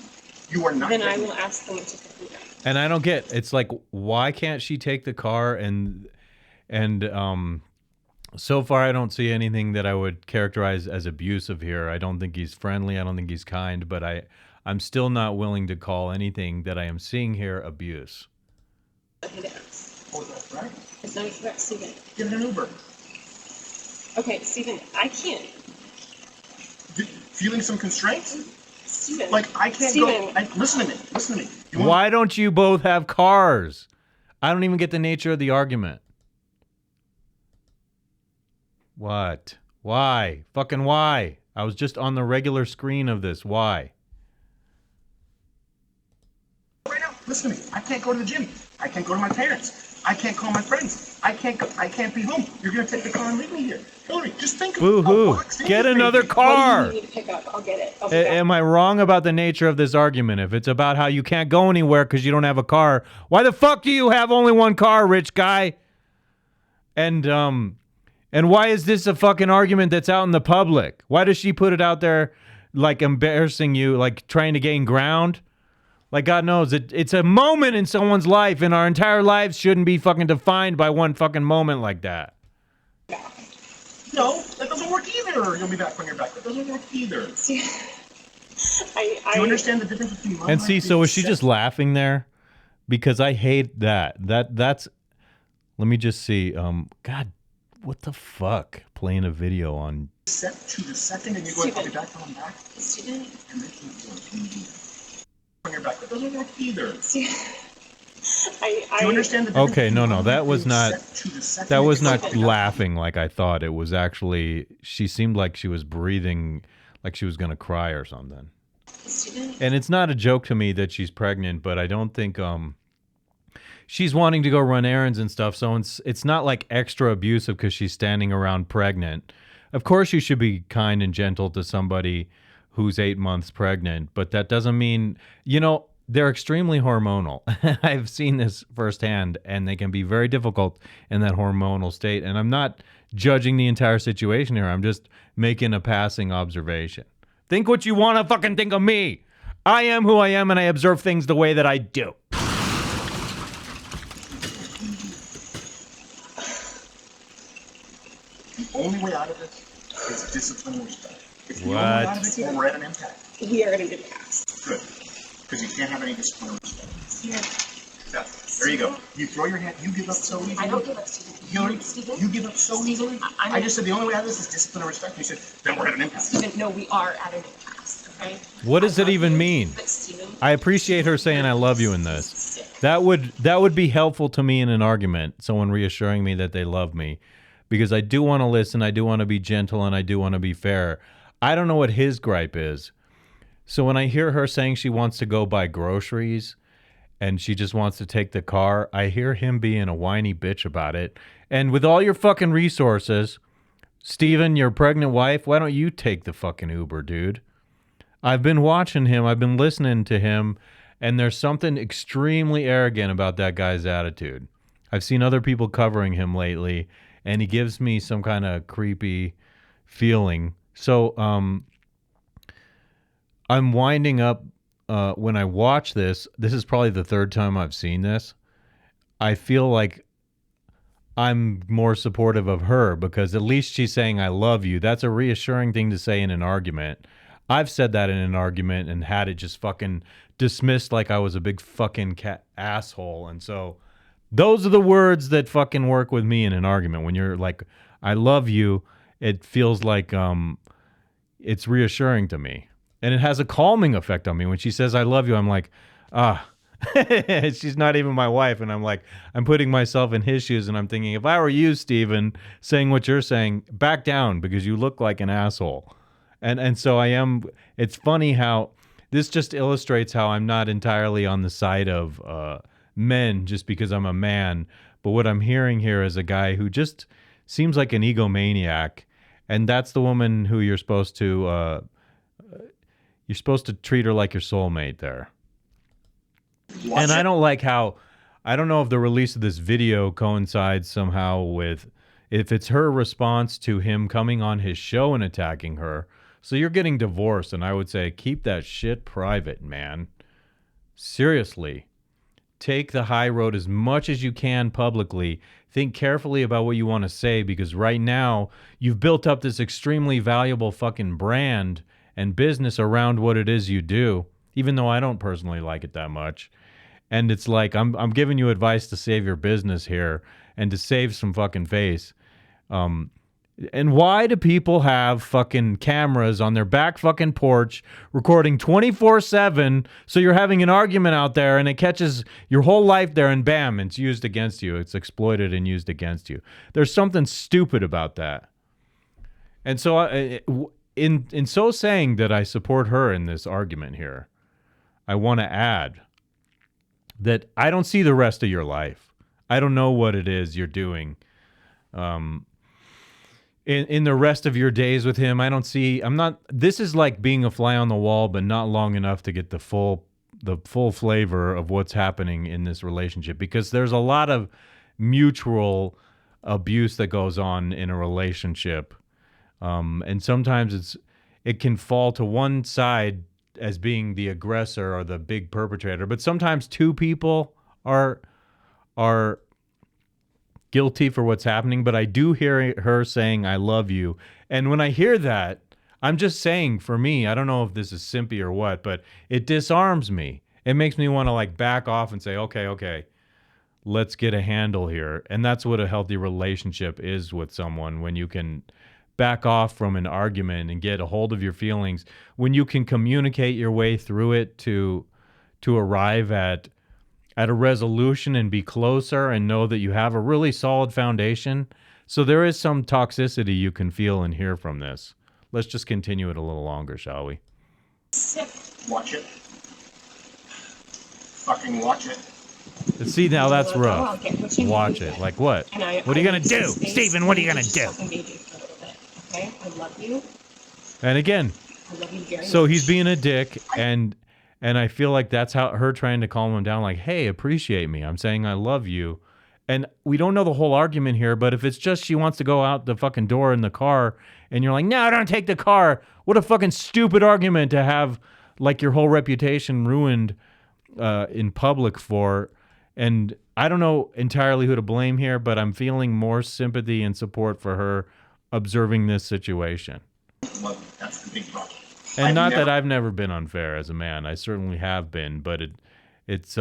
S3: you are not.
S5: Then I will ask them to pick me up.
S1: And I don't get. It's like, why can't she take the car? And so far, I don't see anything that I would characterize as abusive here. I don't think he's friendly. I don't think he's kind. But I'm still not willing to call anything that I am seeing here abuse.
S5: Okay, that's.
S3: Oh, that's right.
S5: It's not correct, Steven.
S3: Give it an Uber.
S5: Okay, Steven, I can't.
S3: Feeling some constraints?
S5: Steven.
S3: Like, I can't
S5: Steven.
S3: go. Listen to me.
S1: Why don't you both have cars? I don't even get the nature of the argument. What? Why? Fucking why? I was just on the regular screen of this. Why?
S3: Right now, listen to me. I can't go to the gym. I can't go to my parents. I can't call my friends. I can't be home. You're gonna take the car and leave me here. Hillary, just think of
S1: boo-hoo. Get another car.
S5: What do you need to pick up? I'll get it.
S1: Am I wrong about the nature of this argument? If it's about how you can't go anywhere because you don't have a car, why the fuck do you have only one car, rich guy? And why is this a fucking argument that's out in the public? Why does she put it out there like embarrassing you, like trying to gain ground? Like, God knows, it's a moment in someone's life, and our entire lives shouldn't be fucking defined by one fucking moment like that.
S3: No, that doesn't work either. You'll be back when you're back. That doesn't work either. Do you understand the difference between love
S1: and see, so is she just laughing there? Because I hate that. That's. Let me just see. God, what the fuck? Playing a video on.
S3: Set to the second, and you go, I'll be back when I'm back.
S5: Steven.
S3: When you're back, that doesn't work either.
S5: Do you
S3: understand the difference?
S1: Okay, no, that was not. That was not laughing like I thought. It was actually. She seemed like she was breathing, like she was gonna cry or something. And it's not a joke to me that she's pregnant, but I don't think she's wanting to go run errands and stuff. So it's not like extra abusive because she's standing around pregnant. Of course, you should be kind and gentle to somebody who's 8 months pregnant, but that doesn't mean, they're extremely hormonal. I've seen this firsthand, and they can be very difficult in that hormonal state. And I'm not judging the entire situation here. I'm just making a passing observation. Think what you want to fucking think of me. I am who I am, and I observe things the way that I do.
S3: The only way out of this is discipline and respect. If
S1: what?
S3: Way out of it, then we're at an impasse.
S5: We are at an impasse.
S3: Good. Because you can't have any discipline or respect.
S5: Yeah.
S3: There you go. You throw your hand. You give up so easily.
S5: I don't give up, Steven.
S3: Hillary, you give up so easily. I just said the only way out of this is discipline and respect. You said, then we're at an impasse.
S5: Steven, no, we are at an impasse, okay?
S1: What does it even mean?
S5: But Steven,
S1: I appreciate her saying I love you in this. That would be helpful to me in an argument, someone reassuring me that they love me, because I do want to listen, I do want to be gentle, and I do want to be fair. I don't know what his gripe is. So when I hear her saying she wants to go buy groceries and she just wants to take the car, I hear him being a whiny bitch about it. And with all your fucking resources, Steven, your pregnant wife, why don't you take the fucking Uber, dude? I've been watching him, I've been listening to him, and there's something extremely arrogant about that guy's attitude. I've seen other people covering him lately, and he gives me some kind of creepy feeling. So, I'm winding up when I watch this. This is probably the third time I've seen this. I feel like I'm more supportive of her because at least she's saying I love you. That's a reassuring thing to say in an argument. I've said that in an argument and had it just fucking dismissed like I was a big fucking asshole. And so those are the words that fucking work with me in an argument. When you're like, I love you, it feels like it's reassuring to me. And it has a calming effect on me. When she says I love you, I'm like, she's not even my wife. And I'm like, I'm putting myself in his shoes and I'm thinking, if I were you, Steven, saying what you're saying, back down because you look like an asshole. And so I am. It's funny how this just illustrates how I'm not entirely on the side of men just because I'm a man. But what I'm hearing here is a guy who just seems like an egomaniac. And that's the woman who you're supposed to treat her like your soulmate there. And I don't like how, I don't know if the release of this video coincides somehow with, if it's her response to him coming on his show and attacking her. So you're getting divorced, and I would say keep that shit private, man. Seriously. Take the high road as much as you can publicly. Think carefully about what you want to say, because right now you've built up this extremely valuable fucking brand and business around what it is you do, even though I don't personally like it that much. And it's like, I'm giving you advice to save your business here and to save some fucking face. And why do people have fucking cameras on their back fucking porch recording 24/7 so you're having an argument out there and it catches your whole life there and bam, it's used against you. It's exploited and used against you. There's something stupid about that. And so in so saying that I support her in this argument here, I want to add that I don't see the rest of your life. I don't know what it is you're doing. In the rest of your days with him, this is like being a fly on the wall, but not long enough to get the full flavor of what's happening in this relationship, because there's a lot of mutual abuse that goes on in a relationship. And sometimes it can fall to one side as being the aggressor or the big perpetrator, but sometimes two people are guilty for what's happening. But I do hear her saying, I love you. And when I hear that, I'm just saying, for me, I don't know if this is simpy or what, but it disarms me. It makes me want to like back off and say, okay, let's get a handle here. And that's what a healthy relationship is with someone, when you can back off from an argument and get a hold of your feelings, when you can communicate your way through it to arrive at a resolution and be closer and know that you have a really solid foundation. So there is some toxicity you can feel and hear from this. Let's just continue it a little longer, shall we?
S3: Watch it. Fucking watch it.
S1: See, now that's rough. Watch it. Like what? What are you going to do? Steven, what are you going to do?
S5: Okay, I love you.
S1: And again,
S5: I love you very
S1: so
S5: much.
S1: he's being a dick, and I feel like that's how her trying to calm him down, like, hey, appreciate me. I'm saying I love you. And we don't know the whole argument here, but if it's just she wants to go out the fucking door in the car and you're like, no, don't take the car. What a fucking stupid argument to have, like, your whole reputation ruined in public for. And I don't know entirely who to blame here, but I'm feeling more sympathy and support for her observing this situation.
S3: Well, that's the big problem.
S1: And not that I've never been unfair as a man. I certainly have been, but it's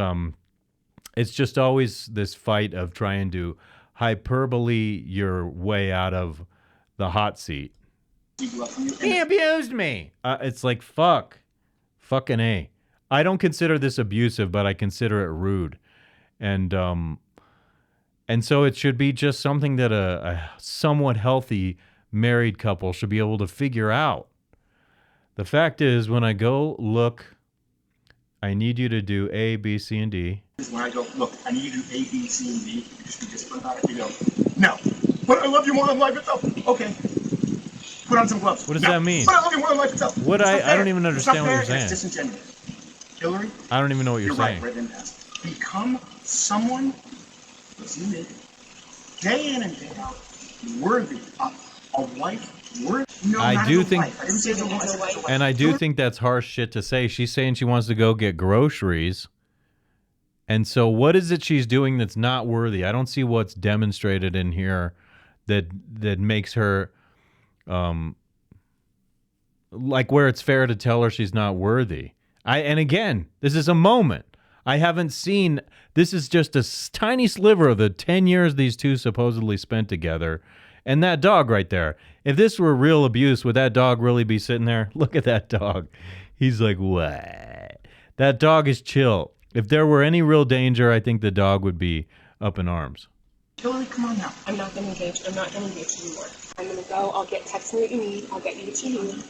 S1: just always this fight of trying to hyperbole your way out of the hot seat. He abused me. It's like, fucking A. I don't consider this abusive, but I consider it rude. And so it should be just something that a somewhat healthy married couple should be able to figure out. The fact is, when I go, look, I need you to do A, B, C, and D.
S3: When I go, look, I need you to do A, B, C, and D. You just be disciplined about it. You go, no, but I love you more than life itself. Okay, put on some gloves.
S1: What does
S3: no,
S1: that mean?
S3: But I love you more than life itself.
S1: What
S3: It's
S1: I
S3: not fair.
S1: don't even understand what you're
S3: It's not fair, and
S1: saying.
S3: it's disingenuous. Hillary,
S1: I don't even know what you're saying.
S3: Right, Brendan asked. Become someone, listen to me, day in and day out, worthy of a wife. No,
S1: I do think,
S3: I didn't say as a wife.
S1: and I do think that's harsh shit to say. She's saying she wants to go get groceries. And so what is it she's doing that's not worthy? I don't see what's demonstrated in here that makes her like where it's fair to tell her she's not worthy. And again, this is a moment. I haven't seen, this is just a tiny sliver of the 10 years these two supposedly spent together. And that dog right there. If this were real abuse, would that dog really be sitting there? Look at that dog. He's like, what? That dog is chill. If there were any real danger, I think the dog would be up in arms.
S3: Hillary, come on now.
S5: I'm not going to engage. I'm not going to engage anymore. I'm going to go. I'll text me what you need. I'll get you what you need.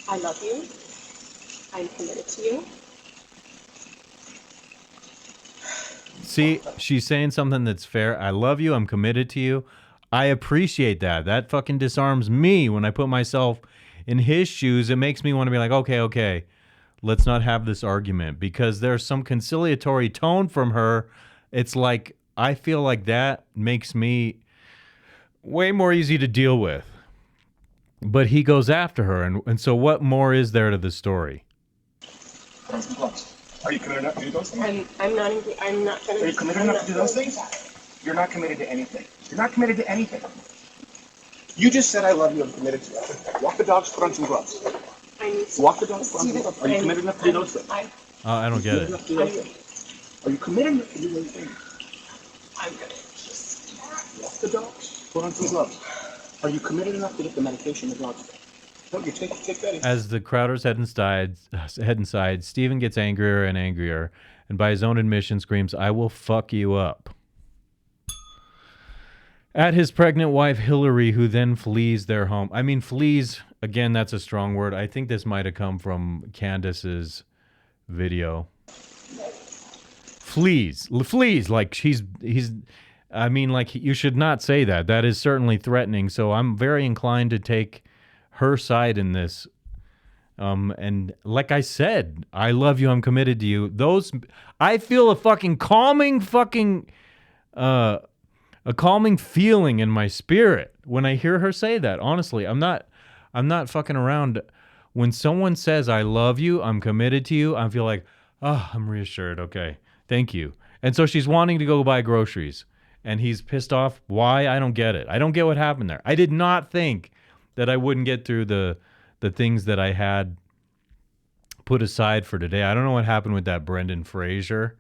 S5: I love you. I'm committed to you.
S1: See, she's saying something that's fair. I love you. I'm committed to you. I appreciate that. That fucking disarms me when I put myself in his shoes. It makes me want to be like, okay, let's not have this argument, because there's some conciliatory tone from her. It's like, I feel like that makes me way more easy to deal with. But he goes after her. And so what more is there to the story?
S3: Are you committed enough to do those things?
S5: I'm not going to.
S3: Are you committed enough to do those things? You're not committed to anything. You're not committed to anything. You just said I love you. I'm committed to it. Walk the dogs. Put on some gloves. Walk the dogs. Put on some gloves. Are you committed enough to do those things?
S1: I don't get it.
S3: Are you committed enough to do those things?
S5: I'm going to just
S3: Walk the dogs. Put on some gloves. Are you committed enough to get the medication the dogs take? Don't you take that?
S1: As the Crowders head inside, Steven gets angrier and angrier, and by his own admission screams, "I will fuck you up." At his pregnant wife, Hillary, who then flees their home. I mean, flees, again, that's a strong word. I think this might have come from Candace's video. Flees, like I mean, like, you should not say that. That is certainly threatening, so I'm very inclined to take her side in this. And like I said, I love you, I'm committed to you. I feel a fucking calming feeling in my spirit when I hear her say that. Honestly, I'm not fucking around. When someone says I love you, I'm committed to you, I feel like, oh, I'm reassured. Okay, thank you. And so she's wanting to go buy groceries, and he's pissed off. Why? I don't get it. I don't get what happened there. I did not think that I wouldn't get through the things that I had put aside for today. I don't know what happened with that Brendan Fraser,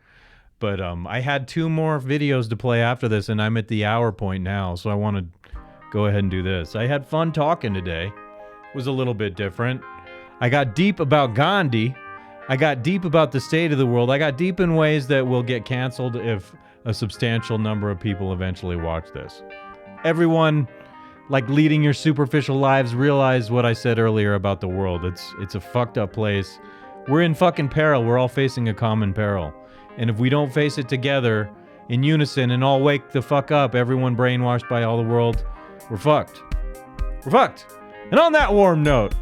S1: but I had 2 more videos to play after this, and I'm at the hour point now, so I want to go ahead and do this. I had fun talking today. It was a little bit different. I got deep about Ghandi. I got deep about the state of the world. I got deep in ways that will get canceled if a substantial number of people eventually watch this. Everyone, like, leading your superficial lives, realize what I said earlier about the world. It's a fucked up place. We're in fucking peril. We're all facing a common peril. And if we don't face it together in unison and all wake the fuck up, everyone brainwashed by all the world, we're fucked. We're fucked. And on that warm note,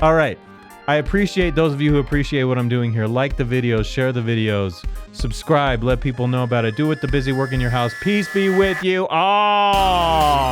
S1: all right. I appreciate those of you who appreciate what I'm doing here. Like the videos, share the videos, subscribe, let people know about it. Do it the busy work in your house. Peace be with you all.